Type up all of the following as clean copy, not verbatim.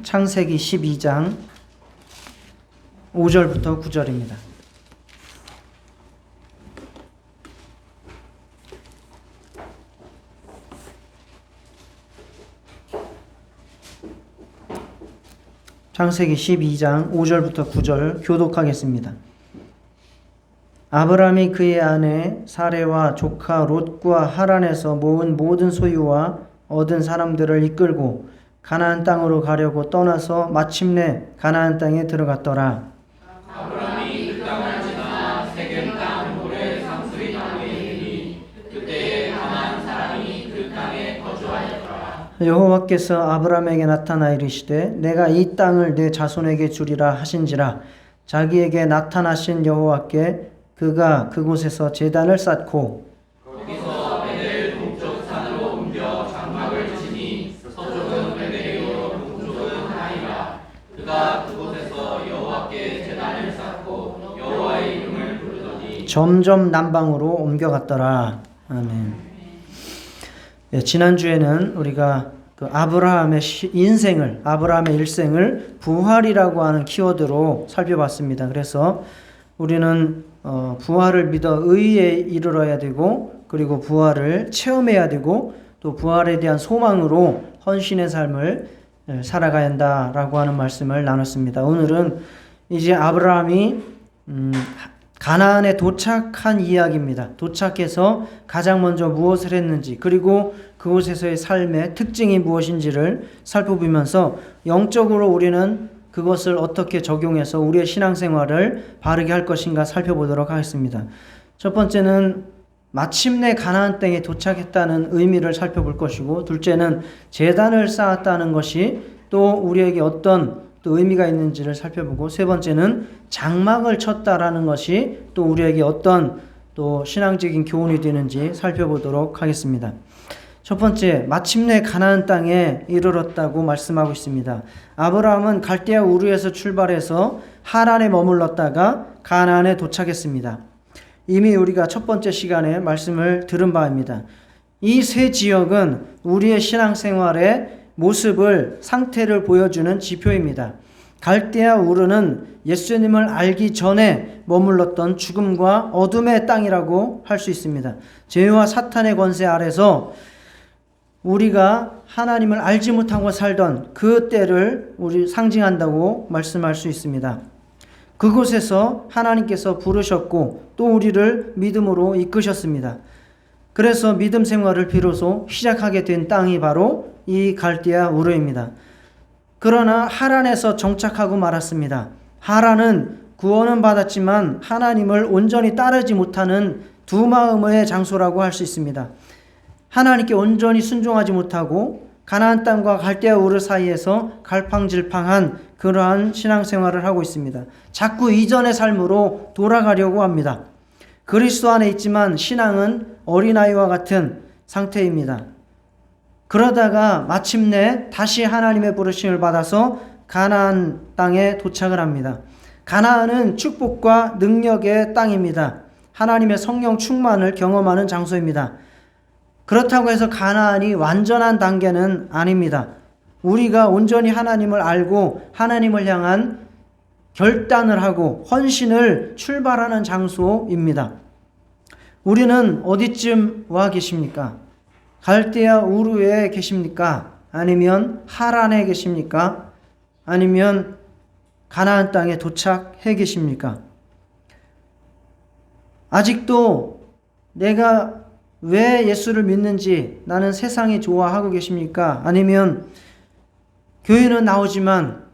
창세기 12장 5절부터 9절입니다. 창세기 12장 5절부터 9절 교독하겠습니다. 아브라함이 그의 아내 사레와 조카 롯과 하란에서 모은 모든 소유와 얻은 사람들을 이끌고 가나안 땅으로 가려고 떠나서 마침내 가나안 땅에 들어갔더라. 아브라함이 그 땅을 지나 세겜 땅 모레 상수리 땅에 이르니 그때에 가나안 사람이 그 땅에 거주하였더라. 여호와께서 아브라함에게 나타나 이르시되 내가 이 땅을 내 자손에게 주리라 하신지라. 자기에게 나타나신 여호와께 그가 그곳에서 제단을 쌓고 거기서 베델 동쪽 산으로 옮겨 장막을 지니 서쪽은 베델이요 동쪽은 하이라. 그가 그곳에서 여호와께 제단을 쌓고 여호와의 이름을 부르더니 점점 남방으로 옮겨갔더라. 아멘. 예, 지난주에는 우리가 그 아브라함의 아브라함의 일생을 부활이라고 하는 키워드로 살펴봤습니다. 그래서 우리는 부활을 믿어 의에 이르러야 되고, 그리고 부활을 체험해야 되고, 또 부활에 대한 소망으로 헌신의 삶을 살아가야 한다라고 하는 말씀을 나눴습니다. 오늘은 이제 아브라함이 가나안에 도착한 이야기입니다. 도착해서 가장 먼저 무엇을 했는지, 그리고 그곳에서의 삶의 특징이 무엇인지를 살펴보면서 영적으로 우리는 그것을 어떻게 적용해서 우리의 신앙생활을 바르게 할 것인가 살펴보도록 하겠습니다. 첫 번째는 마침내 가나안 땅에 도착했다는 의미를 살펴볼 것이고, 둘째는 제단을 쌓았다는 것이 또 우리에게 어떤 또 의미가 있는지를 살펴보고, 세 번째는 장막을 쳤다라는 것이 또 우리에게 어떤 또 신앙적인 교훈이 되는지 살펴보도록 하겠습니다. 첫 번째, 마침내 가나안 땅에 이르렀다고 말씀하고 있습니다. 아브라함은 갈대아 우르에서 출발해서 하란에 머물렀다가 가나안에 도착했습니다. 이미 우리가 첫 번째 시간에 말씀을 들은 바입니다. 이 세 지역은 우리의 신앙생활의 모습을, 상태를 보여주는 지표입니다. 갈대아 우르는 예수님을 알기 전에 머물렀던 죽음과 어둠의 땅이라고 할 수 있습니다. 죄와 사탄의 권세 아래서 우리가 하나님을 알지 못하고 살던 그 때를 우리 상징한다고 말씀할 수 있습니다. 그곳에서 하나님께서 부르셨고 또 우리를 믿음으로 이끄셨습니다. 그래서 믿음 생활을 비로소 시작하게 된 땅이 바로 이 갈대아 우르입니다. 그러나 하란에서 정착하고 말았습니다. 하란은 구원은 받았지만 하나님을 온전히 따르지 못하는 두 마음의 장소라고 할 수 있습니다. 하나님께 온전히 순종하지 못하고 가나안 땅과 갈대아 우르 사이에서 갈팡질팡한 그러한 신앙생활을 하고 있습니다. 자꾸 이전의 삶으로 돌아가려고 합니다. 그리스도 안에 있지만 신앙은 어린아이와 같은 상태입니다. 그러다가 마침내 다시 하나님의 부르심을 받아서 가나안 땅에 도착을 합니다. 가나안은 축복과 능력의 땅입니다. 하나님의 성령 충만을 경험하는 장소입니다. 그렇다고 해서 가나안이 완전한 단계는 아닙니다. 우리가 온전히 하나님을 알고 하나님을 향한 결단을 하고 헌신을 출발하는 장소입니다. 우리는 어디쯤 와 계십니까? 갈대아 우르에 계십니까? 아니면 하란에 계십니까? 아니면 가나안 땅에 도착해 계십니까? 아직도 내가 왜 예수를 믿는지 나는 세상이 좋아하고 계십니까? 아니면 교회는 나오지만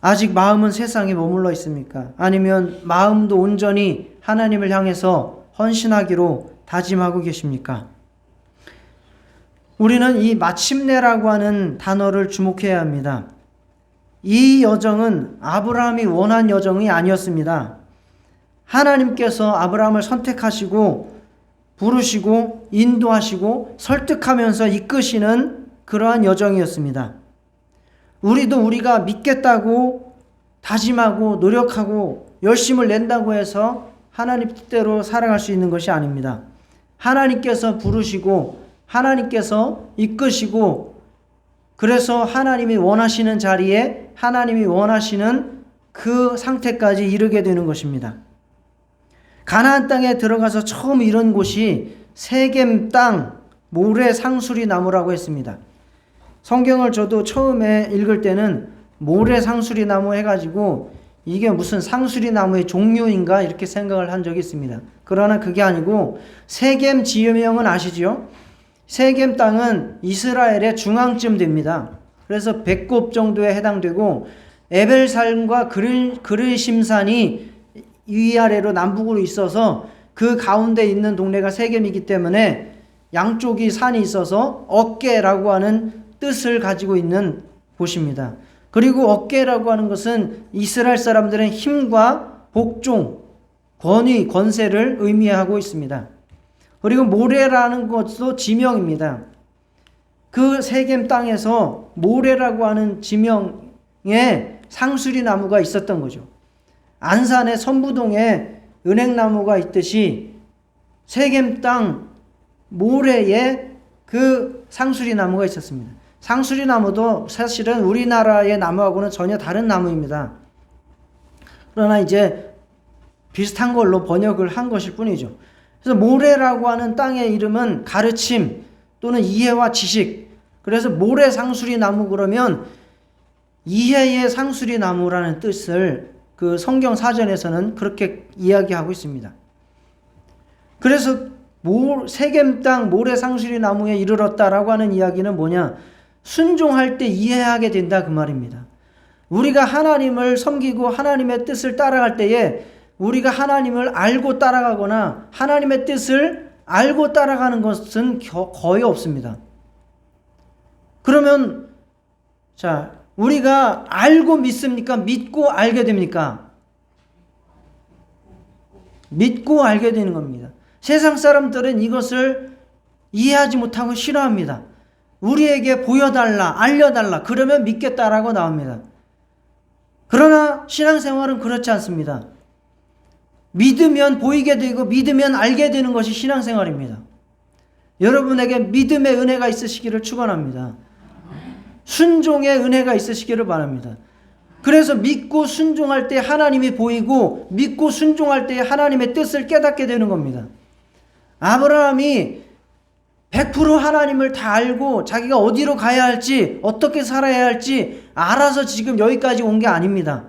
아직 마음은 세상에 머물러 있습니까? 아니면 마음도 온전히 하나님을 향해서 헌신하기로 다짐하고 계십니까? 우리는 이 마침내라고 하는 단어를 주목해야 합니다. 이 여정은 아브라함이 원한 여정이 아니었습니다. 하나님께서 아브라함을 선택하시고 부르시고 인도하시고 설득하면서 이끄시는 그러한 여정이었습니다. 우리도 우리가 믿겠다고 다짐하고 노력하고 열심을 낸다고 해서 하나님 뜻대로 살아갈 수 있는 것이 아닙니다. 하나님께서 부르시고 하나님께서 이끄시고 그래서 하나님이 원하시는 자리에 하나님이 원하시는 그 상태까지 이르게 되는 것입니다. 가나안 땅에 들어가서 처음 이런 곳이 세겜 땅 모래 상수리 나무라고 했습니다. 성경을 저도 처음에 읽을 때는 모래 상수리 나무 해가지고 이게 무슨 상수리 나무의 종류인가 이렇게 생각을 한 적이 있습니다. 그러나 그게 아니고 세겜 지명은 아시죠? 세겜 땅은 이스라엘의 중앙쯤 됩니다. 그래서 배꼽 정도에 해당되고 에벨산과 그르심산이 위아래로 남북으로 있어서 그 가운데 있는 동네가 세겜이기 때문에 양쪽이 산이 있어서 어깨라고 하는 뜻을 가지고 있는 곳입니다. 그리고 어깨라고 하는 것은 이스라엘 사람들은 힘과 복종, 권위, 권세를 의미하고 있습니다. 그리고 모레라는 것도 지명입니다. 그 세겜 땅에서 모레라고 하는 지명에 상수리 나무가 있었던 거죠. 안산의 선부동에 은행나무가 있듯이 세겜 땅 모래에 그 상수리 나무가 있었습니다. 상수리 나무도 사실은 우리나라의 나무하고는 전혀 다른 나무입니다. 그러나 이제 비슷한 걸로 번역을 한 것일 뿐이죠. 그래서 모래라고 하는 땅의 이름은 가르침 또는 이해와 지식. 그래서 모래 상수리 나무 그러면 이해의 상수리 나무라는 뜻을 그 성경 사전에서는 그렇게 이야기하고 있습니다. 그래서 세겜 땅 모래 상수리 나무에 이르렀다라고 하는 이야기는 뭐냐? 순종할 때 이해하게 된다 그 말입니다. 우리가 하나님을 섬기고 하나님의 뜻을 따라갈 때에 우리가 하나님을 알고 따라가거나 하나님의 뜻을 알고 따라가는 것은 거의 없습니다. 그러면 자, 우리가 알고 믿습니까? 믿고 알게 됩니까? 믿고 알게 되는 겁니다. 세상 사람들은 이것을 이해하지 못하고 싫어합니다. 우리에게 보여달라, 알려달라, 그러면 믿겠다라고 나옵니다. 그러나 신앙생활은 그렇지 않습니다. 믿으면 보이게 되고 믿으면 알게 되는 것이 신앙생활입니다. 여러분에게 믿음의 은혜가 있으시기를 축원합니다. 순종의 은혜가 있으시기를 바랍니다. 그래서 믿고 순종할 때 하나님이 보이고 믿고 순종할 때 하나님의 뜻을 깨닫게 되는 겁니다. 아브라함이 100% 하나님을 다 알고 자기가 어디로 가야 할지 어떻게 살아야 할지 알아서 지금 여기까지 온 게 아닙니다.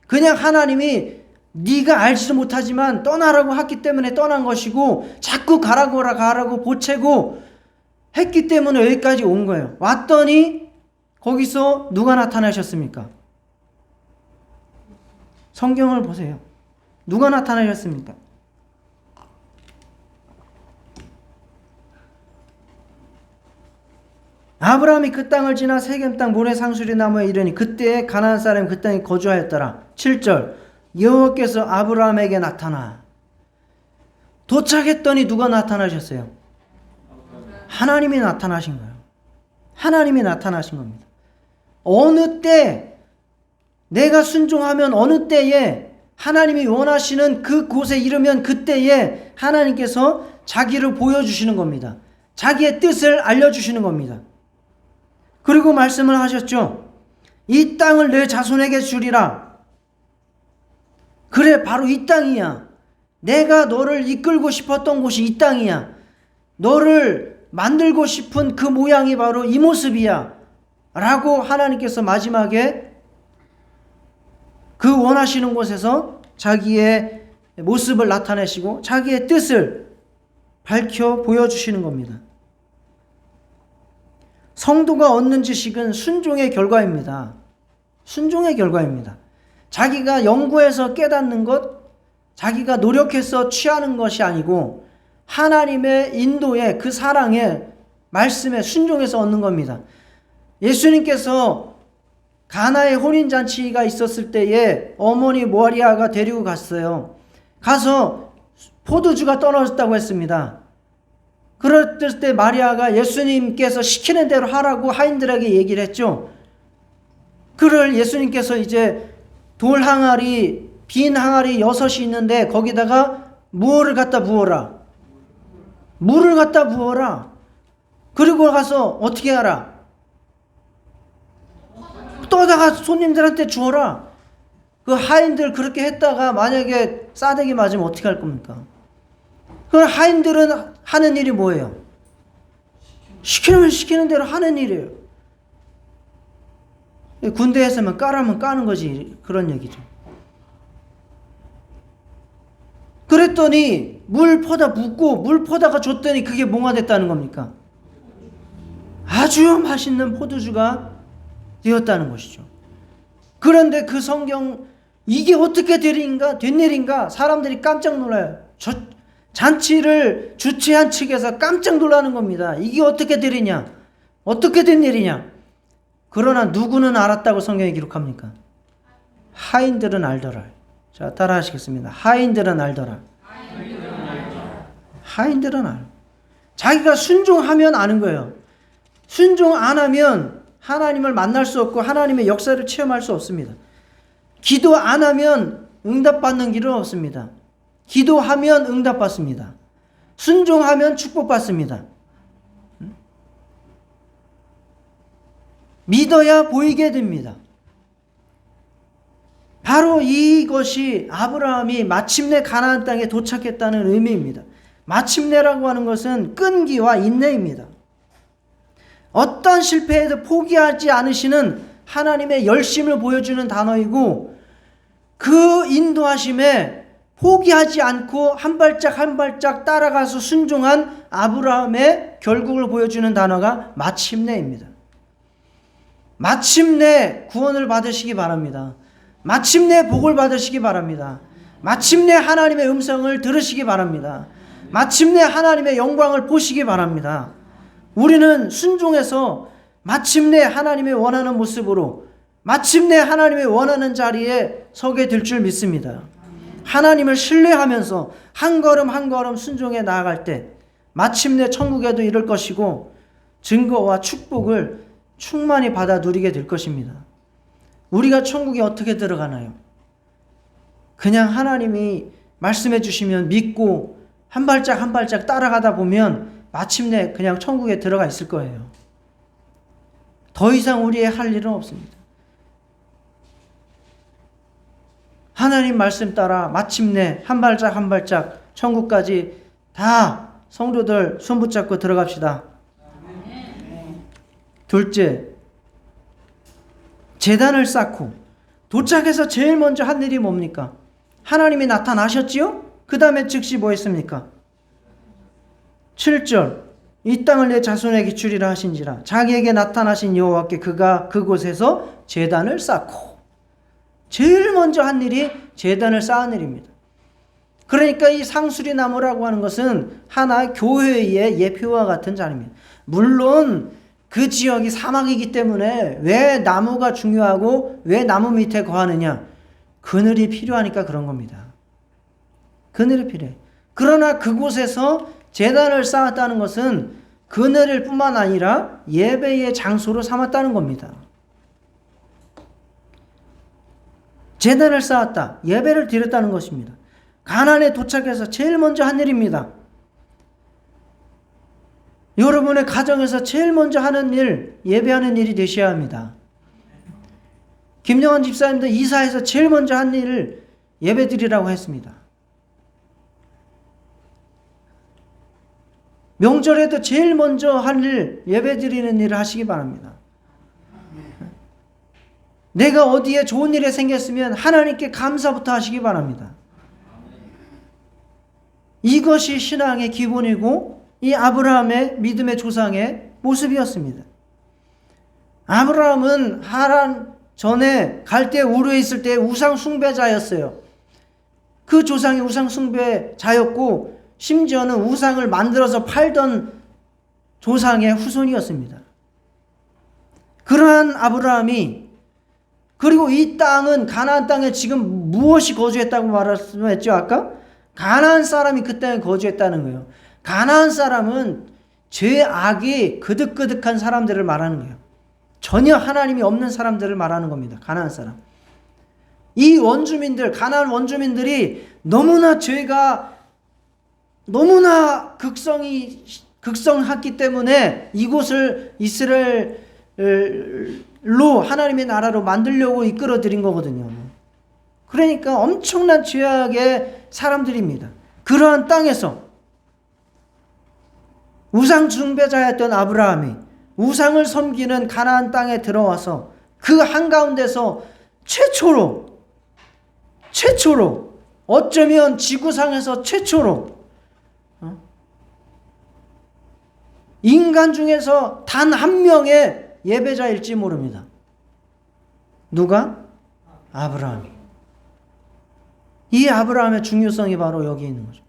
그냥 하나님이 네가 알지도 못하지만 떠나라고 했기 때문에 떠난 것이고 자꾸 가라고 보채고 했기 때문에 여기까지 온 거예요. 왔더니 거기서 누가 나타나셨습니까? 성경을 보세요. 누가 나타나셨습니까? 아브라함이 그 땅을 지나 세겜 땅 모래 상수리 나무에 이르니 그때에 가나안 사람이 그 땅에 거주하였더라. 7절 여호와께서 아브라함에게 나타나 도착했더니 누가 나타나셨어요? 하나님이 나타나신 거예요. 하나님이 나타나신 겁니다. 어느 때 내가 순종하면 어느 때에 하나님이 원하시는 그 곳에 이르면 그때에 하나님께서 자기를 보여주시는 겁니다. 자기의 뜻을 알려주시는 겁니다. 그리고 말씀을 하셨죠. 이 땅을 내 자손에게 주리라. 그래, 바로 이 땅이야. 내가 너를 이끌고 싶었던 곳이 이 땅이야. 너를 만들고 싶은 그 모양이 바로 이 모습이야. 라고 하나님께서 마지막에 그 원하시는 곳에서 자기의 모습을 나타내시고 자기의 뜻을 밝혀 보여주시는 겁니다. 성도가 얻는 지식은 순종의 결과입니다. 순종의 결과입니다. 자기가 연구해서 깨닫는 것, 자기가 노력해서 취하는 것이 아니고 하나님의 인도에 그 사랑의 말씀에 순종해서 얻는 겁니다. 예수님께서 가나의 혼인잔치가 있었을 때에 어머니 마리아가 데리고 갔어요. 가서 포도주가 떨어졌다고 했습니다. 그럴 때 마리아가 예수님께서 시키는 대로 하라고 하인들에게 얘기를 했죠. 그를 예수님께서 이제 돌 항아리, 빈 항아리 6이 있는데 거기다가 무엇을 갖다 부어라. 물을 갖다 부어라. 그리고 가서 어떻게 하라. 갖다가 손님들한테 주어라. 그 하인들 그렇게 했다가 만약에 싸대기 맞으면 어떻게 할 겁니까? 그 하인들은 하는 일이 뭐예요? 시키면 시키는 대로 하는 일이에요. 군대에서만 까라면 까는 거지, 그런 얘기죠. 그랬더니 물 퍼다 붓고 물 퍼다가 줬더니 그게 뭐가 됐다는 겁니까? 아주 맛있는 포도주가 되었다는 것이죠. 그런데 그 성경, 이게 어떻게 된 일인가? 사람들이 깜짝 놀라요. 잔치를 주최한 측에서 깜짝 놀라는 겁니다. 이게 어떻게 된 일이냐? 어떻게 된 일이냐? 그러나 누구는 알았다고 성경이 기록합니까? 하인들은 알더라. 자, 따라 하시겠습니다. 하인들은 알더라. 하인들은 알. 자기가 순종하면 아는 거예요. 순종 안 하면 하나님을 만날 수 없고 하나님의 역사를 체험할 수 없습니다. 기도 안 하면 응답받는 길은 없습니다. 기도하면 응답받습니다. 순종하면 축복받습니다. 믿어야 보이게 됩니다. 바로 이것이 아브라함이 마침내 가나안 땅에 도착했다는 의미입니다. 마침내라고 하는 것은 끈기와 인내입니다. 어떤 실패에도 포기하지 않으시는 하나님의 열심을 보여주는 단어이고, 그 인도하심에 포기하지 않고 한 발짝 한 발짝 따라가서 순종한 아브라함의 결국을 보여주는 단어가 마침내입니다. 마침내 구원을 받으시기 바랍니다. 마침내 복을 받으시기 바랍니다. 마침내 하나님의 음성을 들으시기 바랍니다. 마침내 하나님의 영광을 보시기 바랍니다. 우리는 순종해서 마침내 하나님의 원하는 모습으로, 마침내 하나님의 원하는 자리에 서게 될 줄 믿습니다. 하나님을 신뢰하면서 한 걸음 한 걸음 순종해 나아갈 때 마침내 천국에도 이를 것이고 증거와 축복을 충만히 받아 누리게 될 것입니다. 우리가 천국에 어떻게 들어가나요? 그냥 하나님이 말씀해 주시면 믿고 한 발짝 한 발짝 따라가다 보면 마침내 그냥 천국에 들어가 있을 거예요. 더 이상 우리의 할 일은 없습니다. 하나님 말씀 따라 마침내 한 발짝 한 발짝 천국까지 다 성도들 손 붙잡고 들어갑시다. 둘째, 제단을 쌓고 도착해서 제일 먼저 한 일이 뭡니까? 하나님이 나타나셨지요? 그 다음에 즉시 뭐 했습니까? 7절, 이 땅을 내 자손에게 주리라 하신지라. 자기에게 나타나신 여호와께 그가 그곳에서 제단을 쌓고, 제일 먼저 한 일이 제단을 쌓은 일입니다. 그러니까 이 상수리 나무라고 하는 것은 하나의 교회의 예표와 같은 자리입니다. 물론 그 지역이 사막이기 때문에 왜 나무가 중요하고 왜 나무 밑에 거하느냐? 그늘이 필요하니까 그런 겁니다. 그늘이 필요해. 그러나 그곳에서 제단을 쌓았다는 것은 그늘일 뿐만 아니라 예배의 장소로 삼았다는 겁니다. 제단을 쌓았다. 예배를 드렸다는 것입니다. 가나안에 도착해서 제일 먼저 한 일입니다. 여러분의 가정에서 제일 먼저 하는 일, 예배하는 일이 되셔야 합니다. 김영환 집사님도 이사해서 제일 먼저 한 일을 예배드리라고 했습니다. 명절에도 제일 먼저 할 일, 예배드리는 일을 하시기 바랍니다. 내가 어디에 좋은 일이 생겼으면 하나님께 감사부터 하시기 바랍니다. 이것이 신앙의 기본이고 이 아브라함의 믿음의 조상의 모습이었습니다. 아브라함은 하란 전에 갈대 우르에 있을 때 우상 숭배자였어요. 그 조상이 우상 숭배자였고 심지어는 우상을 만들어서 팔던 조상의 후손이었습니다. 그러한 아브라함이, 그리고 이 땅은 가나안 땅에 지금 무엇이 거주했다고 말씀했죠 아까? 가나안 사람이 그 땅에 거주했다는 거예요. 가나안 사람은 죄악이 그득그득한 사람들을 말하는 거예요. 전혀 하나님이 없는 사람들을 말하는 겁니다. 가나안 사람. 이 원주민들, 가나안 원주민들이 너무나 죄가 너무나 극성했기 때문에 이곳을 이스라엘 하나님의 나라로 만들려고 이끌어 드린 거거든요. 그러니까 엄청난 죄악의 사람들입니다. 그러한 땅에서 우상 숭배자였던 아브라함이 우상을 섬기는 가나안 땅에 들어와서 그 한가운데서 최초로 어쩌면 지구상에서 최초로 인간 중에서 단 한 명의 예배자일지 모릅니다. 누가? 아브라함이. 이 아브라함의 중요성이 바로 여기 있는 거죠.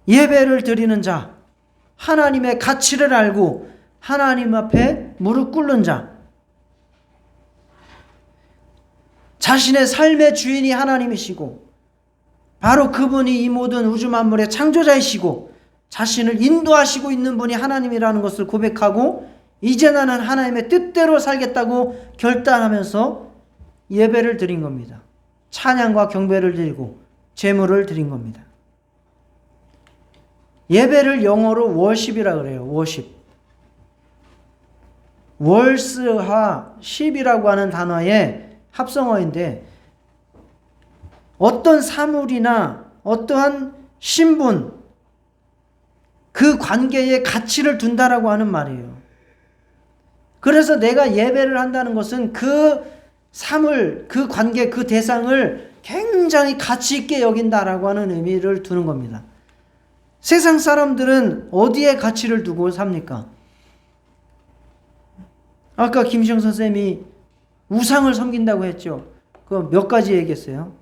예배를 드리는 자, 하나님의 가치를 알고 하나님 앞에 무릎 꿇는 자, 자신의 삶의 주인이 하나님이시고 바로 그분이 이 모든 우주 만물의 창조자이시고 자신을 인도하시고 있는 분이 하나님이라는 것을 고백하고 이제 나는 하나님의 뜻대로 살겠다고 결단하면서 예배를 드린 겁니다. 찬양과 경배를 드리고 제물을 드린 겁니다. 예배를 영어로 worship이라 그래요. worship. 월스와 십이라고 하는 단어의 합성어인데 어떤 사물이나 어떠한 신분 그 관계에 가치를 둔다라고 하는 말이에요. 그래서 내가 예배를 한다는 것은 그 사물, 그 관계, 그 대상을 굉장히 가치 있게 여긴다라고 하는 의미를 두는 겁니다. 세상 사람들은 어디에 가치를 두고 삽니까? 아까 김시영 선생님이 우상을 섬긴다고 했죠. 그 몇 가지 얘기했어요?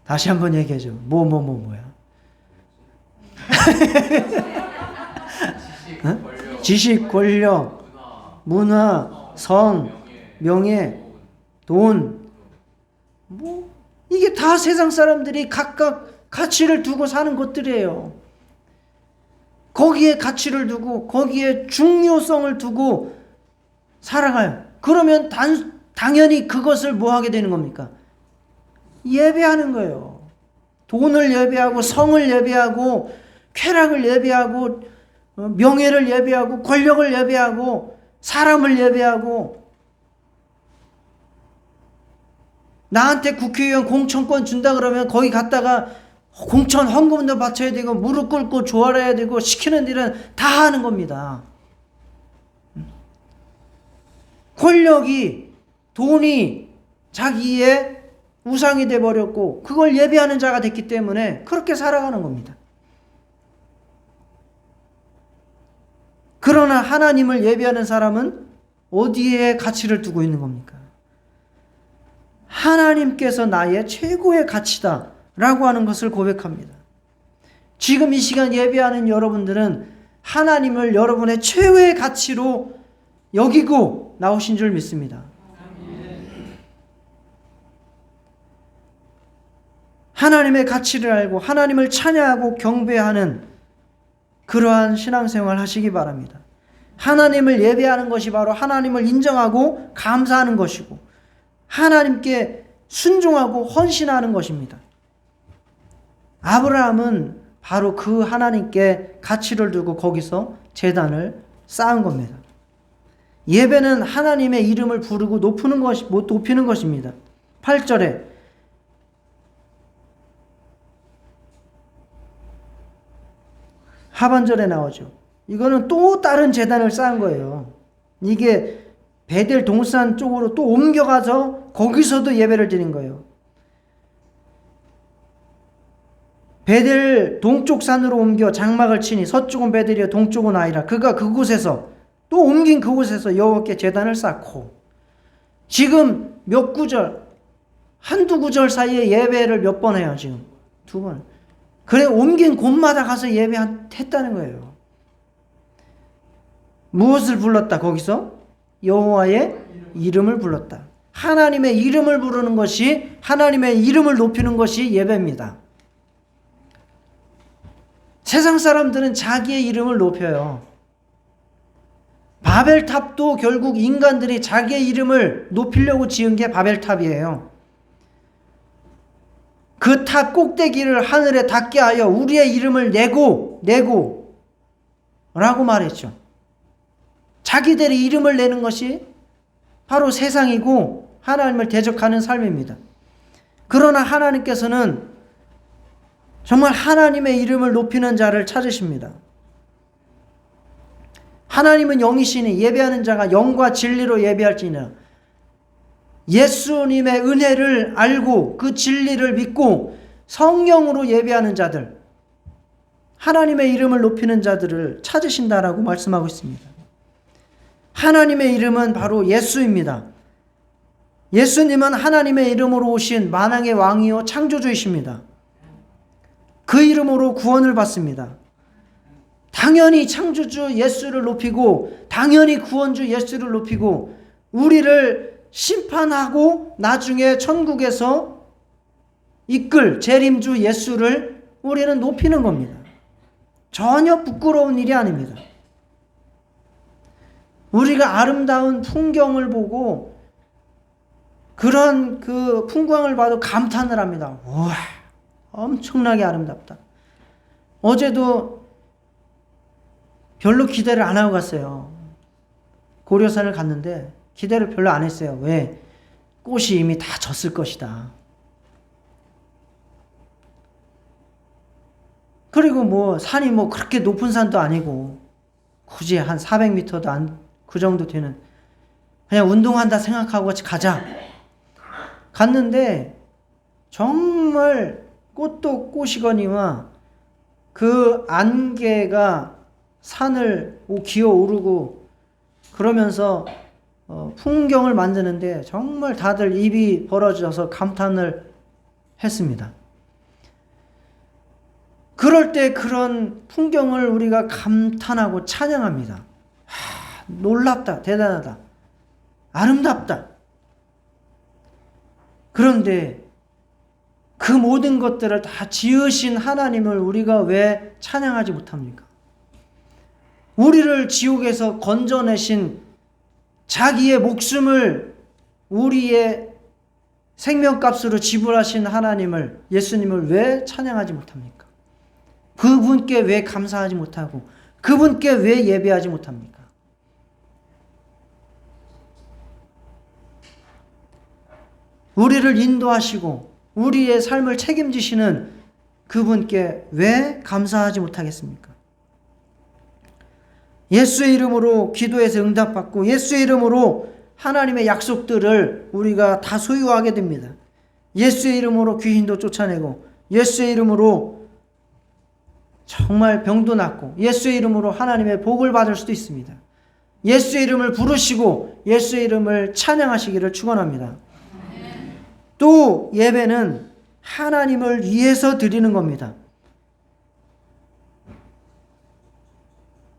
다시 한번 얘기해줘. 뭐야? 지식, 권력, 문화, 성, 명예, 돈. 이게 다 세상 사람들이 각각 가치를 두고 사는 것들이에요. 거기에 가치를 두고 거기에 중요성을 두고 살아가요. 그러면 당연히 그것을 뭐 하게 되는 겁니까? 예배하는 거예요. 돈을 예배하고 성을 예배하고 쾌락을 예배하고 명예를 예배하고 권력을 예배하고 사람을 예배하고 나한테 국회의원 공천권 준다 그러면 거기 갔다가 공천 헌금도 바쳐야 되고 무릎 꿇고 조아려야 되고 시키는 일은 다 하는 겁니다. 권력이 돈이 자기의 우상이 돼버렸고 그걸 예배하는 자가 됐기 때문에 그렇게 살아가는 겁니다. 그러나 하나님을 예배하는 사람은 어디에 가치를 두고 있는 겁니까? 하나님께서 나의 최고의 가치다 라고 하는 것을 고백합니다. 지금 이 시간 예배하는 여러분들은 하나님을 여러분의 최고의 가치로 여기고 나오신 줄 믿습니다. 하나님의 가치를 알고 하나님을 찬양하고 경배하는 그러한 신앙생활 하시기 바랍니다. 하나님을 예배하는 것이 바로 하나님을 인정하고 감사하는 것이고 하나님께 순종하고 헌신하는 것입니다. 아브라함은 바로 그 하나님께 가치를 두고 거기서 제단을 쌓은 겁니다. 예배는 하나님의 이름을 부르고 높이는 것입니다. 8절에 하반절에 나오죠. 이거는 또 다른 제단을 쌓은 거예요. 이게 베델 동산 쪽으로 또 옮겨가서 거기서도 예배를 드린 거예요. 베델 동쪽 산으로 옮겨 장막을 치니 서쪽은 베델이요 동쪽은 아이라. 그가 그곳에서 또 옮긴 그곳에서 여호와께 제단을 쌓고 지금 몇 구절 한두 구절 사이에 예배를 몇 번 해요. 지금 두 번. 그래 옮긴 곳마다 가서 예배했다는 거예요. 무엇을 불렀다 거기서? 여호와의 이름을 불렀다. 하나님의 이름을 부르는 것이 하나님의 이름을 높이는 것이 예배입니다. 세상 사람들은 자기의 이름을 높여요. 바벨탑도 결국 인간들이 자기의 이름을 높이려고 지은 게 바벨탑이에요. 그 탑 꼭대기를 하늘에 닿게 하여 우리의 이름을 내고 라고 말했죠. 자기들의 이름을 내는 것이 바로 세상이고 하나님을 대적하는 삶입니다. 그러나 하나님께서는 정말 하나님의 이름을 높이는 자를 찾으십니다. 하나님은 영이시니 예배하는 자가 영과 진리로 예배할지니라. 예수님의 은혜를 알고 그 진리를 믿고 성령으로 예배하는 자들, 하나님의 이름을 높이는 자들을 찾으신다라고 말씀하고 있습니다. 하나님의 이름은 바로 예수입니다. 예수님은 하나님의 이름으로 오신 만왕의 왕이요 창조주이십니다. 그 이름으로 구원을 받습니다. 당연히 창조주 예수를 높이고 당연히 구원주 예수를 높이고 우리를 심판하고 나중에 천국에서 이끌 재림주 예수를 우리는 높이는 겁니다. 전혀 부끄러운 일이 아닙니다. 우리가 아름다운 풍경을 보고 그런 그 풍광을 봐도 감탄을 합니다. 우와, 엄청나게 아름답다. 어제도 별로 기대를 안 하고 갔어요. 고려산을 갔는데 기대를 별로 안 했어요. 왜? 꽃이 이미 다 졌을 것이다. 그리고 뭐 산이 뭐 그렇게 높은 산도 아니고 굳이 한 400m도 안 그 정도 되는 그냥 운동한다 생각하고 같이 가자. 갔는데 정말 꽃도 꽃이거니와 그 안개가 산을 기어오르고 그러면서 풍경을 만드는데 정말 다들 입이 벌어져서 감탄을 했습니다. 그럴 때 그런 풍경을 우리가 감탄하고 찬양합니다. 놀랍다, 대단하다, 아름답다. 그런데 그 모든 것들을 다 지으신 하나님을 우리가 왜 찬양하지 못합니까? 우리를 지옥에서 건져내신 자기의 목숨을 우리의 생명값으로 지불하신 하나님을, 예수님을 왜 찬양하지 못합니까? 그분께 왜 감사하지 못하고 그분께 왜 예배하지 못합니까? 우리를 인도하시고 우리의 삶을 책임지시는 그분께 왜 감사하지 못하겠습니까? 예수의 이름으로 기도해서 응답받고 예수의 이름으로 하나님의 약속들을 우리가 다 소유하게 됩니다. 예수의 이름으로 귀신도 쫓아내고 예수의 이름으로 정말 병도 낫고 예수의 이름으로 하나님의 복을 받을 수도 있습니다. 예수의 이름을 부르시고 예수의 이름을 찬양하시기를 축원합니다. 또 예배는 하나님을 위해서 드리는 겁니다.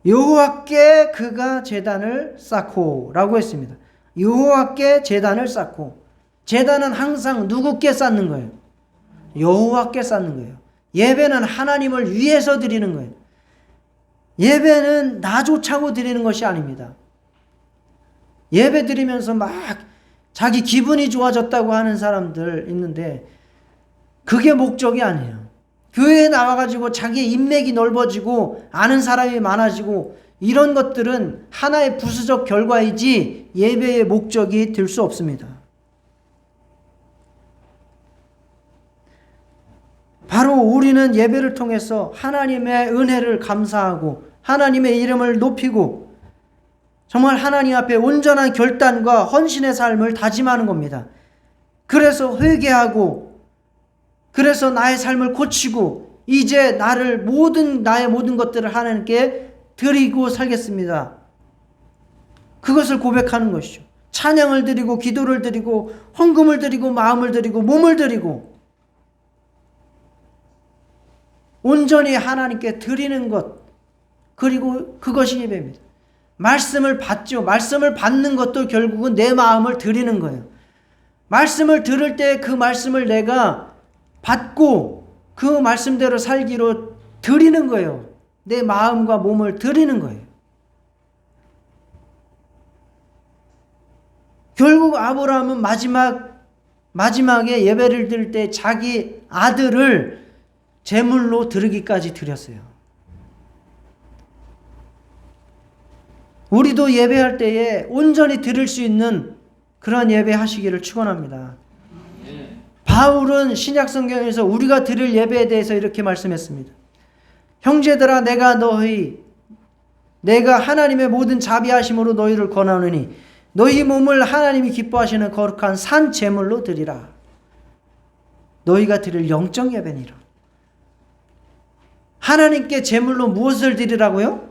여호와께 그가 제단을 쌓고 라고 했습니다. 여호와께 제단을 쌓고, 제단은 항상 누구께 쌓는 거예요? 여호와께 쌓는 거예요. 예배는 하나님을 위해서 드리는 거예요. 예배는 나 좋자고 드리는 것이 아닙니다. 예배 드리면서 막 자기 기분이 좋아졌다고 하는 사람들 있는데 그게 목적이 아니에요. 교회에 나와가지고 자기의 인맥이 넓어지고 아는 사람이 많아지고 이런 것들은 하나의 부수적 결과이지 예배의 목적이 될 수 없습니다. 바로 우리는 예배를 통해서 하나님의 은혜를 감사하고 하나님의 이름을 높이고 정말 하나님 앞에 온전한 결단과 헌신의 삶을 다짐하는 겁니다. 그래서 회개하고 그래서 나의 삶을 고치고 이제 나의 모든 것들을 하나님께 드리고 살겠습니다. 그것을 고백하는 것이죠. 찬양을 드리고 기도를 드리고 헌금을 드리고 마음을 드리고 몸을 드리고 온전히 하나님께 드리는 것, 그리고 그것이 예배입니다. 말씀을 받죠. 말씀을 받는 것도 결국은 내 마음을 드리는 거예요. 말씀을 들을 때 그 말씀을 내가 받고 그 말씀대로 살기로 드리는 거예요. 내 마음과 몸을 드리는 거예요. 결국 아브라함은 마지막에 예배를 드릴 때 자기 아들을 제물로 드리기까지 드렸어요. 우리도 예배할 때에 온전히 드릴 수 있는 그런 예배 하시기를 축원합니다. 바울은 신약 성경에서 우리가 드릴 예배에 대해서 이렇게 말씀했습니다. 형제들아 내가 하나님의 모든 자비하심으로 너희를 권하노니 너희 몸을 하나님이 기뻐하시는 거룩한 산 제물로 드리라. 너희가 드릴 영적 예배니라. 하나님께 제물로 무엇을 드리라고요?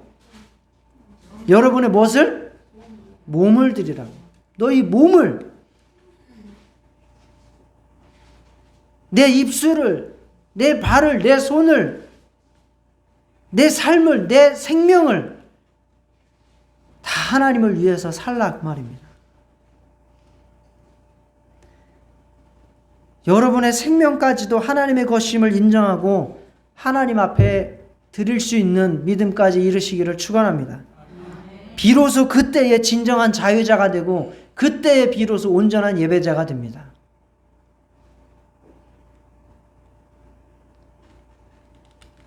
여러분의 무엇을? 몸을 드리라고. 너희 몸을, 내 입술을, 내 발을, 내 손을, 내 삶을, 내 생명을 다 하나님을 위해서 살라 그 말입니다. 여러분의 생명까지도 하나님의 것임을 인정하고 하나님 앞에 드릴 수 있는 믿음까지 이르시기를 축원합니다. 비로소 그때의 진정한 자유자가 되고 그때에 비로소 온전한 예배자가 됩니다.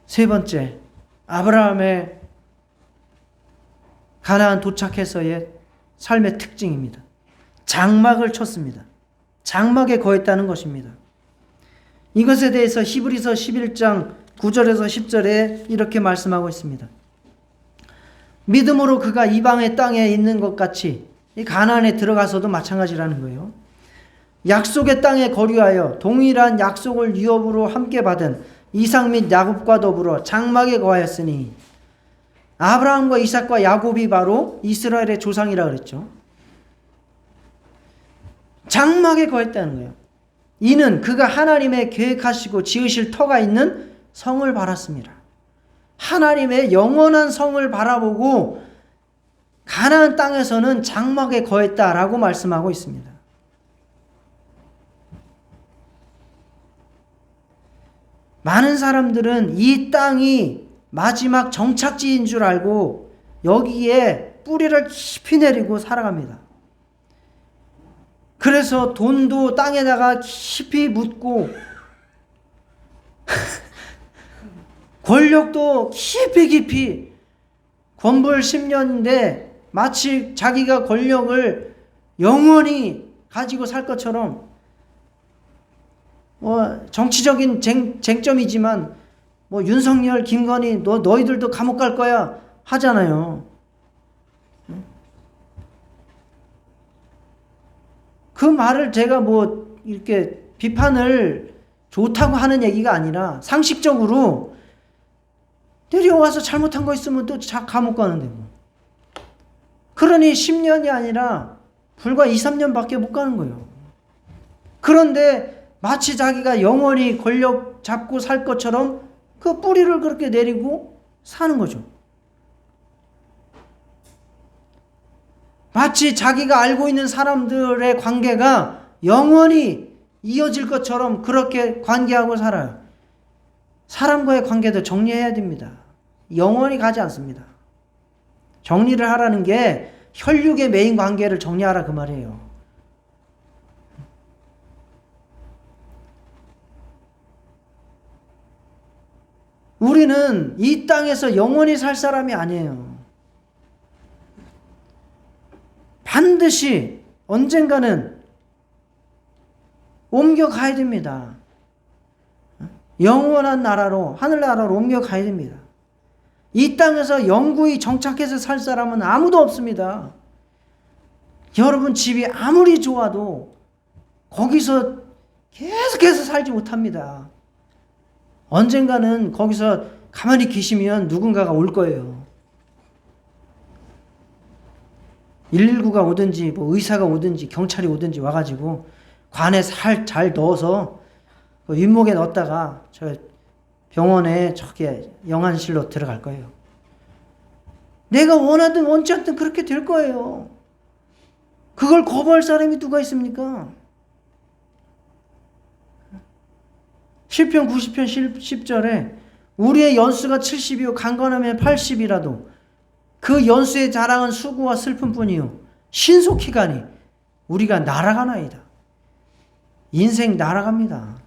세 번째, 아브라함의 가나안 도착해서의 삶의 특징입니다. 장막을 쳤습니다. 장막에 거했다는 것입니다. 이것에 대해서 히브리서 11장 9절에서 10절에 이렇게 말씀하고 있습니다. 믿음으로 그가 이방의 땅에 있는 것 같이 이 가나안에 들어가서도 마찬가지라는 거예요. 약속의 땅에 거류하여 동일한 약속을 유업으로 함께 받은 이삭 및 야곱과 더불어 장막에 거하였으니, 아브라함과 이삭과 야곱이 바로 이스라엘의 조상이라 그랬죠. 장막에 거했다는 거예요. 이는 그가 하나님의 계획하시고 지으실 터가 있는 성을 바랐습니다. 하나님의 영원한 성을 바라보고 가나안 땅에서는 장막에 거했다라고 말씀하고 있습니다. 많은 사람들은 이 땅이 마지막 정착지인 줄 알고 여기에 뿌리를 깊이 내리고 살아갑니다. 그래서 돈도 땅에다가 깊이 묻고 권력도 깊이 권불 10년인데 마치 자기가 권력을 영원히 가지고 살 것처럼, 정치적인 쟁점이지만 윤석열, 김건희 너희들도 감옥 갈 거야 하잖아요. 그 말을 제가 이렇게 비판을 좋다고 하는 얘기가 아니라 상식적으로 내려와서 잘못한 거 있으면 또 감옥 가는데 그러니 10년이 아니라 불과 2, 3년밖에 못 가는 거예요. 그런데 마치 자기가 영원히 권력 잡고 살 것처럼 그 뿌리를 그렇게 내리고 사는 거죠. 마치 자기가 알고 있는 사람들의 관계가 영원히 이어질 것처럼 그렇게 관계하고 살아요. 사람과의 관계도 정리해야 됩니다. 영원히 가지 않습니다. 정리를 하라는 게 혈육의 메인 관계를 정리하라 그 말이에요. 우리는 이 땅에서 영원히 살 사람이 아니에요. 반드시 언젠가는 옮겨가야 됩니다. 영원한 나라로, 하늘나라로 옮겨가야 됩니다. 이 땅에서 영구히 정착해서 살 사람은 아무도 없습니다. 여러분 집이 아무리 좋아도 거기서 계속해서 살지 못합니다. 언젠가는 거기서 가만히 계시면 누군가가 올 거예요. 119가 오든지 의사가 오든지 경찰이 오든지 와가지고 관에 잘 넣어서 그 윗목에 넣었다가 저 병원에 저기 영안실로 들어갈 거예요. 내가 원하든 원치 않든 그렇게 될 거예요. 그걸 거부할 사람이 누가 있습니까? 시편 90편 10절에 우리의 연수가 70이요 강건하면 80이라도 그 연수의 자랑은 수고와 슬픔뿐이요 신속히 가니 우리가 날아가나이다. 인생 날아갑니다.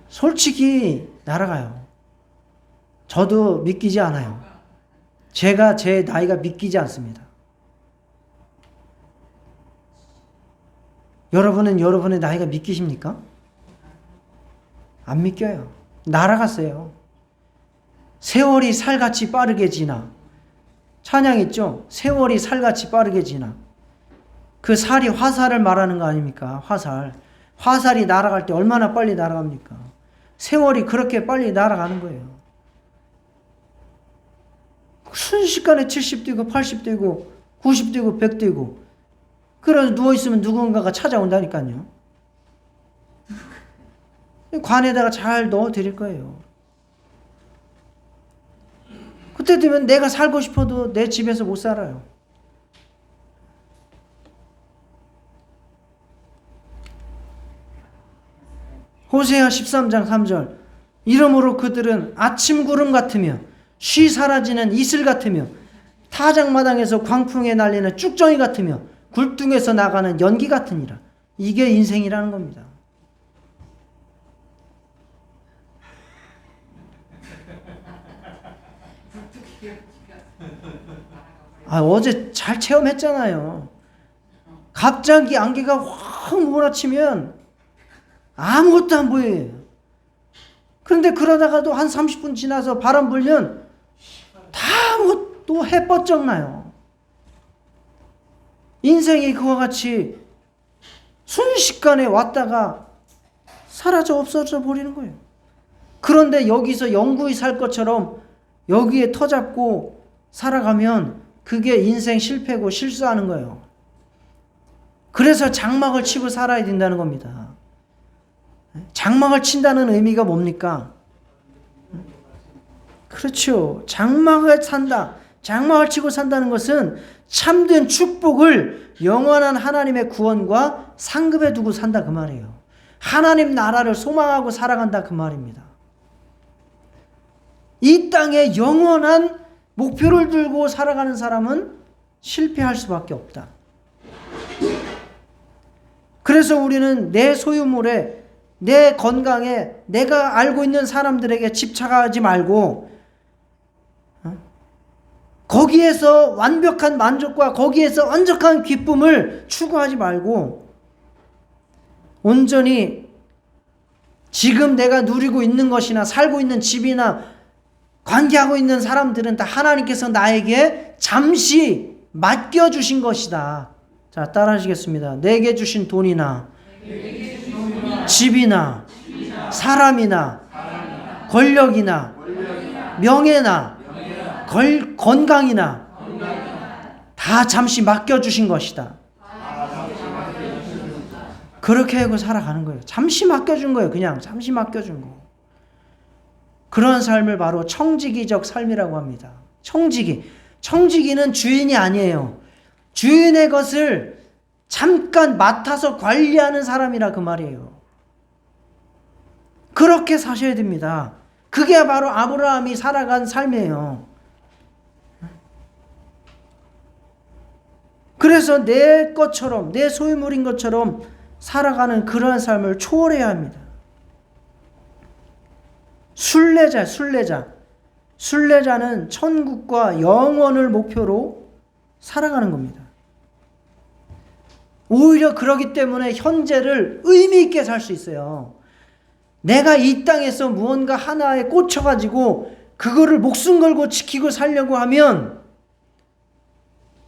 솔직히 날아가요. 저도 믿기지 않아요. 제가 제 나이가 믿기지 않습니다. 여러분은 여러분의 나이가 믿기십니까? 안 믿겨요. 날아갔어요. 세월이 살같이 빠르게 지나. 찬양 있죠? 세월이 살같이 빠르게 지나. 그 살이 화살을 말하는 거 아닙니까? 화살. 화살이 날아갈 때 얼마나 빨리 날아갑니까? 세월이 그렇게 빨리 날아가는 거예요. 순식간에 70되고 80되고 90되고 100되고 그래서 누워있으면 누군가가 찾아온다니까요. 관에다가 잘 넣어드릴 거예요. 그때 되면 내가 살고 싶어도 내 집에서 못 살아요. 호세아 13장 3절 이러므로 그들은 아침 구름 같으며 쉬 사라지는 이슬 같으며 타작마당에서 광풍에 날리는 쭉정이 같으며 굴뚝에서 나가는 연기 같으니라. 이게 인생이라는 겁니다. 어제 잘 체험했잖아요. 갑자기 안개가 확 몰아치면 아무것도 안 보여요. 그런데 그러다가도 한 30분 지나서 바람 불면 다 또 해 뻗쩍 나요. 인생이 그와 같이 순식간에 왔다가 사라져 없어져 버리는 거예요. 그런데 여기서 영구히 살 것처럼 여기에 터잡고 살아가면 그게 인생 실패고 실수하는 거예요. 그래서 장막을 치고 살아야 된다는 겁니다. 장막을 친다는 의미가 뭡니까? 그렇죠. 장막을 산다. 장막을 치고 산다는 것은 참된 축복을 영원한 하나님의 구원과 상급에 두고 산다 그 말이에요. 하나님 나라를 소망하고 살아간다 그 말입니다. 이 땅에 영원한 목표를 들고 살아가는 사람은 실패할 수밖에 없다. 그래서 우리는 내 소유물에, 내 건강에, 내가 알고 있는 사람들에게 집착하지 말고 거기에서 완벽한 만족과 거기에서 언적한 기쁨을 추구하지 말고 온전히 지금 내가 누리고 있는 것이나 살고 있는 집이나 관계하고 있는 사람들은 다 하나님께서 나에게 잠시 맡겨주신 것이다. 자, 따라하시겠습니다. 내게 주신 돈이나 집이나 사람이나 권력이나 명예나 건강이나 다 잠시 맡겨주신 것이다. 그렇게 하고 살아가는 거예요. 잠시 맡겨준 거예요. 그냥 잠시 맡겨준 거. 그런 삶을 바로 청지기적 삶이라고 합니다. 청지기는 주인이 아니에요. 주인의 것을 잠깐 맡아서 관리하는 사람이라 그 말이에요. 그렇게 사셔야 됩니다. 그게 바로 아브라함이 살아간 삶이에요. 그래서 내 것처럼, 내 소유물인 것처럼 살아가는 그러한 삶을 초월해야 합니다. 순례자는 천국과 영원을 목표로 살아가는 겁니다. 오히려 그러기 때문에 현재를 의미 있게 살 수 있어요. 내가 이 땅에서 무언가 하나에 꽂혀가지고 그거를 목숨 걸고 지키고 살려고 하면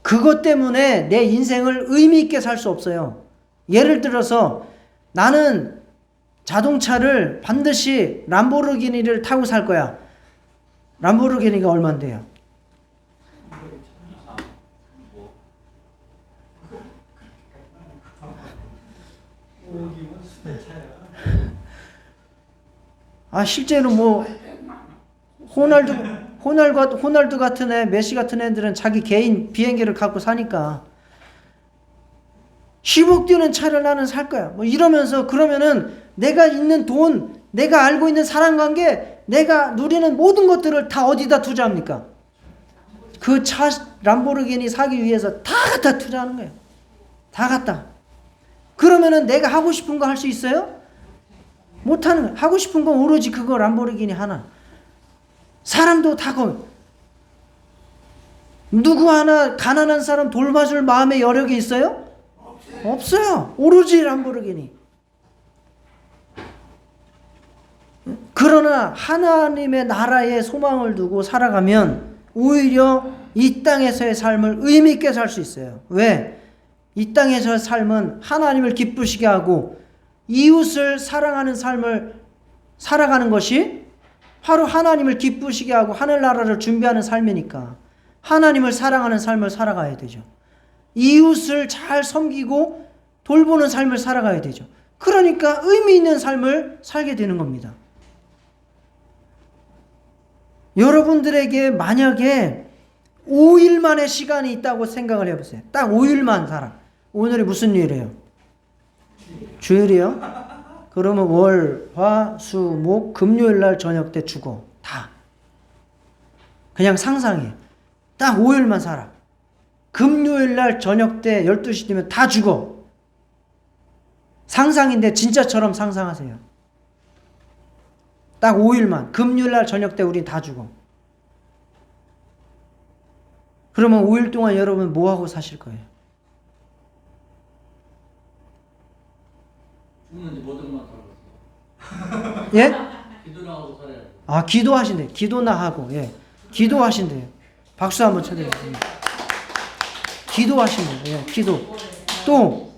그것 때문에 내 인생을 의미 있게 살 수 없어요. 예를 들어서 나는 자동차를 반드시 람보르기니를 타고 살 거야. 람보르기니가 얼마인데요? 실제로 뭐 호날두 같은 애, 메시 같은 애들은 자기 개인 비행기를 갖고 사니까 10억 뛰는 차를 나는 살 거야. 뭐 이러면서 그러면은 내가 있는 돈, 내가 알고 있는 사람관계, 내가 누리는 모든 것들을 다 어디다 투자합니까? 그 차 람보르기니 사기 위해서 다 갖다 투자하는 거예요. 다 갖다. 그러면은 내가 하고 싶은 거 할 수 있어요? 못하는 거예요. 하고 싶은 건 오로지 그거 람보르기니 하나. 사람도 다 누구 하나 가난한 사람 돌봐줄 마음의 여력이 있어요? 없어요. 오로지 람보르기니. 그러나 하나님의 나라에 소망을 두고 살아가면 오히려 이 땅에서의 삶을 의미 있게 살 수 있어요. 왜? 이 땅에서의 삶은 하나님을 기쁘시게 하고 이웃을 사랑하는 삶을 살아가는 것이 바로 하나님을 기쁘시게 하고 하늘나라를 준비하는 삶이니까 하나님을 사랑하는 삶을 살아가야 되죠. 이웃을 잘 섬기고 돌보는 삶을 살아가야 되죠. 그러니까 의미 있는 삶을 살게 되는 겁니다. 여러분들에게 만약에 5일만의 시간이 있다고 생각을 해보세요. 딱 5일만 살아. 오늘이 무슨 요일이에요? 주일이요? 그러면 월, 화, 수, 목, 금요일 날 저녁 때 죽어. 다. 그냥 상상해. 딱 5일만 살아. 금요일 날 저녁 때 12시 되면 다 죽어. 상상인데 진짜처럼 상상하세요. 딱 5일만. 금요일 날 저녁 때 우린 다 죽어. 그러면 5일 동안 여러분 뭐 하고 사실 거예요? 죽는지 모든 것만 살았어. 예? 기도나 하고 살아야지. 아, 기도하신대요. 기도나 하고, 예. 기도하신대요. 박수 한번 쳐드리겠습니다. 기도하신대요. 예, 기도. 또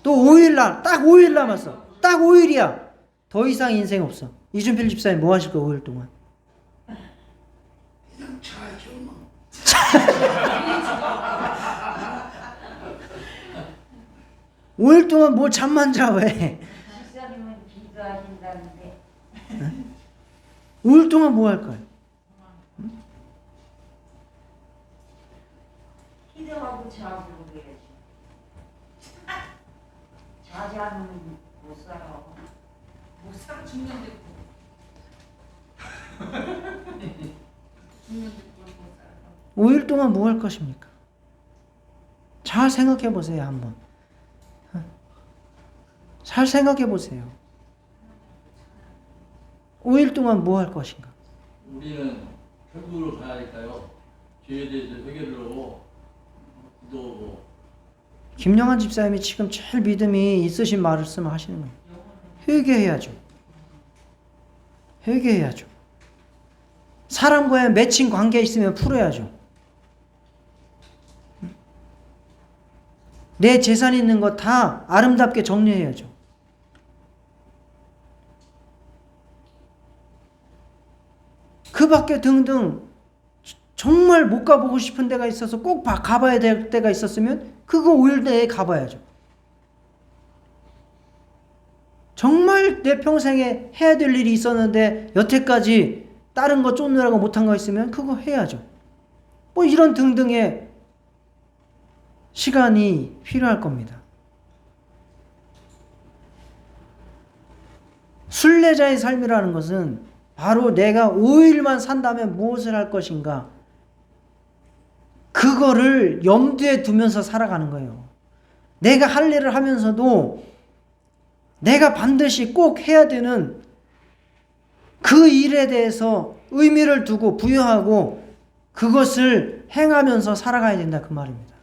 5일날, 딱 5일 남았어. 딱 5일이야. 더 이상 인생 없어. 이준필 집사님 뭐 하실 거예요, 5일 동안? 그냥 자죠 뭐. 5일 동안 뭐 잠만 자, 왜? 집사님은 기도하신다는데 5일 동안 뭐 할 거예요? 기도하고 자고 그래야지. 자지 않으면 못 살아. 못 살아 죽는데 죽는데 못 살아. 5일 동안 뭐 할 것입니까? 잘 생각해 보세요, 한번. 잘 생각해 보세요. 5일 동안 뭐 할 것인가? 우리는 천국으로 가야니까요. 죄에 대해서 회개를 하고 기도하고. 김영환 집사님이 지금 제일 믿음이 있으신 말씀을 하시는 거예요. 회개해야죠. 회개해야죠. 사람과의 맺힌 관계 있으면 풀어야죠. 내 재산 있는 거 다 아름답게 정리해야죠. 그 밖에 등등 정말 못 가보고 싶은 데가 있어서 꼭 가봐야 될 때가 있었으면 그거 5일 내에 가봐야죠. 정말 내 평생에 해야 될 일이 있었는데 여태까지 다른 거 쫓느라고 못한 거 있으면 그거 해야죠. 뭐 이런 등등의 시간이 필요할 겁니다. 순례자의 삶이라는 것은 바로 내가 5일만 산다면 무엇을 할 것인가, 그거를 염두에 두면서 살아가는 거예요. 내가 할 일을 하면서도 내가 반드시 꼭 해야 되는 그 일에 대해서 의미를 두고 부여하고 그것을 행하면서 살아가야 된다, 그 말입니다.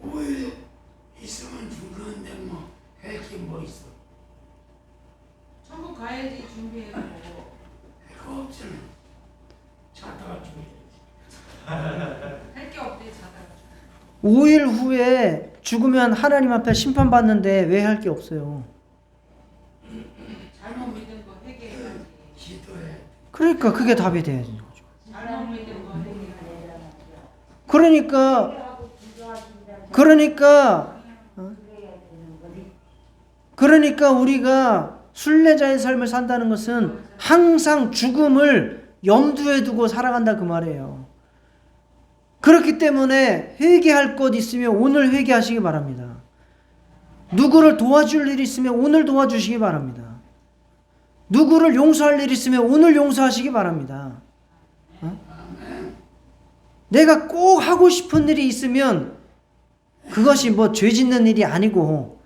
5일 있으면 죽는데 뭐 할 게 뭐 있어. 천국 가야지 준비해서 그거 없잖아. 자다가 죽어야지. 할 게 없대 자다가. 5일 후에 죽으면 하나님 앞에 심판받는데 왜 할 게 없어요? 잘못 믿은 거 회개해야지. 기도해. 그러니까 그게 답이 돼야 되는 거죠. 잘못 믿은 거 회개해야지. 그러니까 우리가 순례자의 삶을 산다는 것은 항상 죽음을 염두에 두고 살아간다, 그 말이에요. 그렇기 때문에 회개할 것 있으면 오늘 회개하시기 바랍니다. 누구를 도와줄 일 있으면 오늘 도와주시기 바랍니다. 누구를 용서할 일 있으면 오늘 용서하시기 바랍니다. 내가 꼭 하고 싶은 일이 있으면 그것이 뭐 죄 짓는 일이 아니고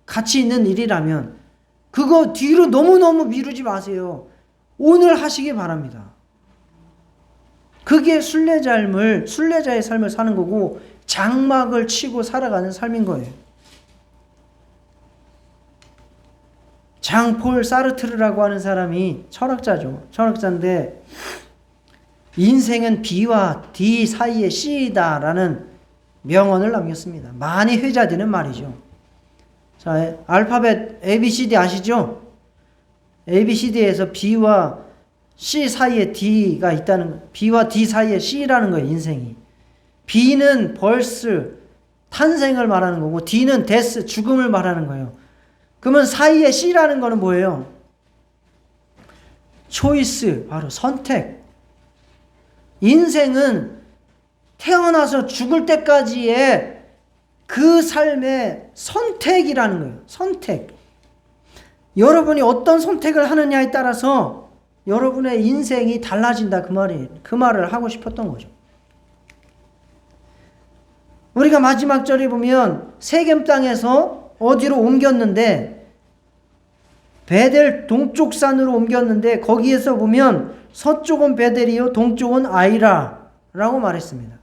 가치 있는 일이라면 그거 뒤로 너무너무 미루지 마세요. 오늘 하시기 바랍니다. 그게 순례자의 삶을 사는 거고 장막을 치고 살아가는 삶인 거예요. 장폴 사르트르라고 하는 사람이 철학자죠. 철학자인데 인생은 B와 D 사이의 C다라는 명언을 남겼습니다. 많이 회자되는 말이죠. 자, 알파벳 ABCD 아시죠? ABCD에서 B와 C 사이에 D가 있다는 거. B와 D 사이에 C라는 거예요. 인생이. B는 벌스, 탄생을 말하는 거고 D는 데스, 죽음을 말하는 거예요. 그러면 사이에 C라는 거는 뭐예요? 초이스, 바로 선택. 인생은 태어나서 죽을 때까지의 그 삶의 선택이라는 거예요. 선택. 여러분이 어떤 선택을 하느냐에 따라서 여러분의 인생이 달라진다 그 말이에요. 그 말을 하고 싶었던 거죠. 우리가 마지막 절에 보면 세겜 땅에서 어디로 옮겼는데 베델 동쪽 산으로 옮겼는데 거기에서 보면 서쪽은 베델이요 동쪽은 아이라라고 말했습니다.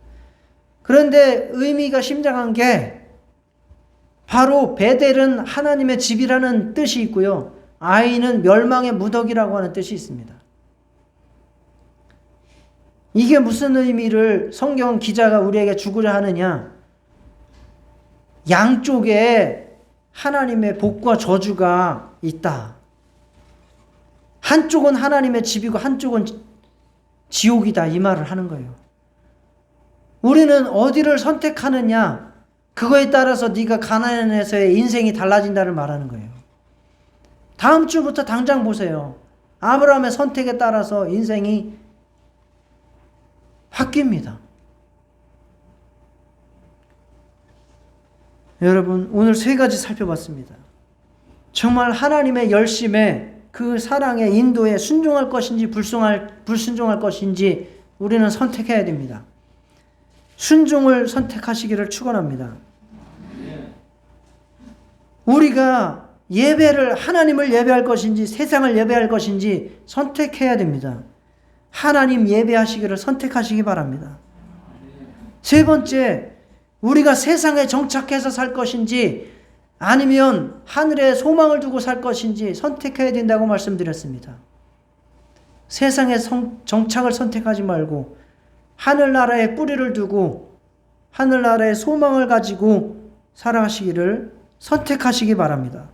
그런데 의미가 심장한 게 바로 베델은 하나님의 집이라는 뜻이 있고요. 아이는 멸망의 무더기라고 하는 뜻이 있습니다. 이게 무슨 의미를 성경 기자가 우리에게 주고자 하느냐? 양쪽에 하나님의 복과 저주가 있다. 한쪽은 하나님의 집이고 한쪽은 지옥이다. 이 말을 하는 거예요. 우리는 어디를 선택하느냐? 그거에 따라서 네가 가나안에서의 인생이 달라진다를 말하는 거예요. 다음 주부터 당장 보세요. 아브라함의 선택에 따라서 인생이 바뀝니다. 여러분, 오늘 세 가지 살펴봤습니다. 정말 하나님의 열심에 그 사랑의 인도에 순종할 것인지 불순종할 것인지 우리는 선택해야 됩니다. 순종을 선택하시기를 축원합니다. 우리가 하나님을 예배할 것인지 세상을 예배할 것인지 선택해야 됩니다. 하나님 예배하시기를 선택하시기 바랍니다. 세 번째, 우리가 세상에 정착해서 살 것인지 아니면 하늘에 소망을 두고 살 것인지 선택해야 된다고 말씀드렸습니다. 세상에 정착을 선택하지 말고 하늘나라에 뿌리를 두고 하늘나라의 소망을 가지고 살아가시기를 선택하시기 바랍니다.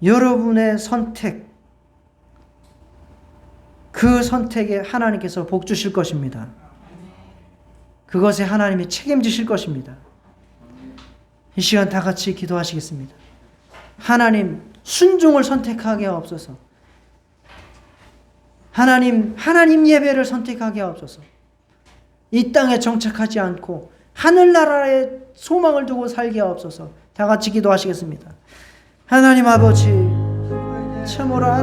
여러분의 선택, 그 선택에 하나님께서 복 주실 것입니다. 그것에 하나님이 책임지실 것입니다. 이 시간 다 같이 기도하시겠습니다. 하나님, 순종을 선택하게 하옵소서. 하나님 예배를 선택하게 하옵소서. 이 땅에 정착하지 않고 하늘나라에 소망을 두고 살게 하옵소서. 다 같이 기도하시겠습니다. 하나님 아버지, 참으로